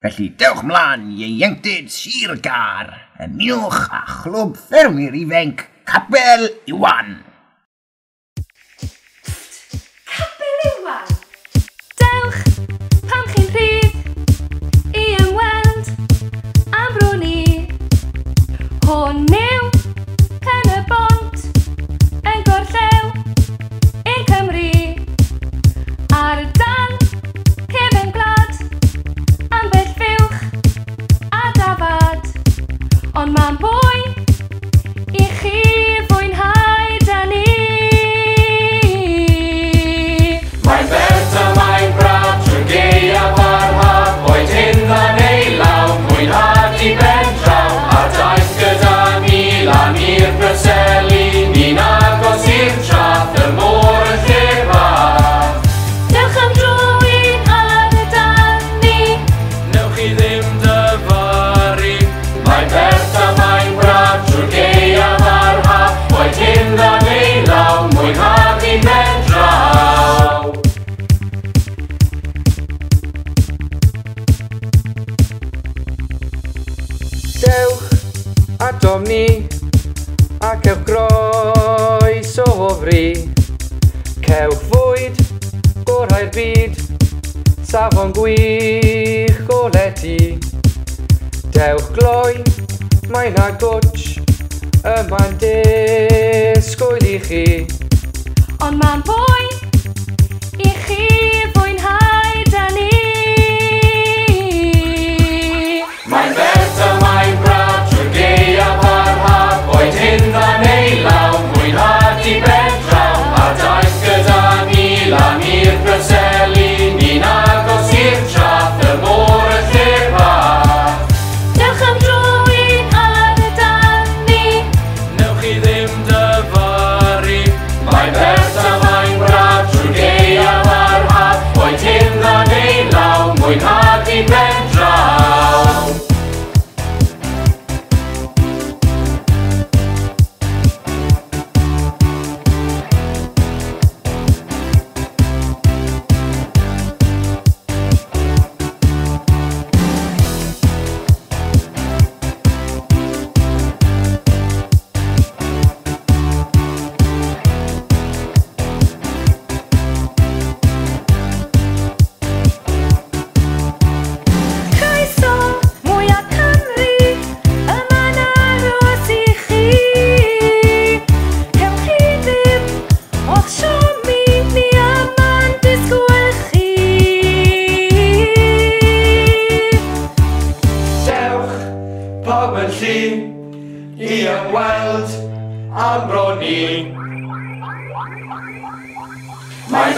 Felly dewch mlaen i ieuenctid Sir Gar, ymunwch â chlwb ffermwyr ifanc Capel Iwan. Capel Iwan! Dewch pan chi'n rhydd i ymweld am bro ni. Hwn yw Pen y Bont yn Gorllew in Cymru. Ar dan cefn gwlad ambell fuwch a dafad, ond ma'n fwy i chi fwynhau 'da ni. Mae'n bert a mae'n braf trwy'r gaeaf a'r haf, boed hynna neu law, mwynhad i ben draw, a daeth gyda ni lan i'r Preseli, ni'n agos i'r traff, y môr y lle bach. Dewch am dro un ar y dan ni. Newch chi ddim dyfaru. Mae'n bert a mae'n braf trwy'r gaeaf a'r haf, boed hynna neu law, mwynhad i ben draw. Dewch atom ni ac ewch groes o hofri. Cewch fwyd gorau'r byd, safon gwych goleti. Dewch gloi, mae'n agwtsh, yma'n disgwyl i chi. Ond ma'n fwy i chi fwynhau 'da ni. Mae'n bert a mae'n braf trwy'r gaeaf a'r haf, boed hynna neu law, mwynhad i ben draw, a daeth gyda ni lan i'r Preseli, ni'n agos i'r traff, y môr y lle bach. Dewch am dro un ar y dan ni. Newch chi ddim dyfaru. Mae'n bert a mae'n braf trwy'r gaeaf a'r haf, boed hynna neu law, mwynhad i ben draw. Croeso mwya Cymru, yma'n aros i chi. Hewch chi ddim o'ch siomi, ni yma'n disgwyl chi. Dewch, pob yn llu, i ymweld am bro ni. Mae'n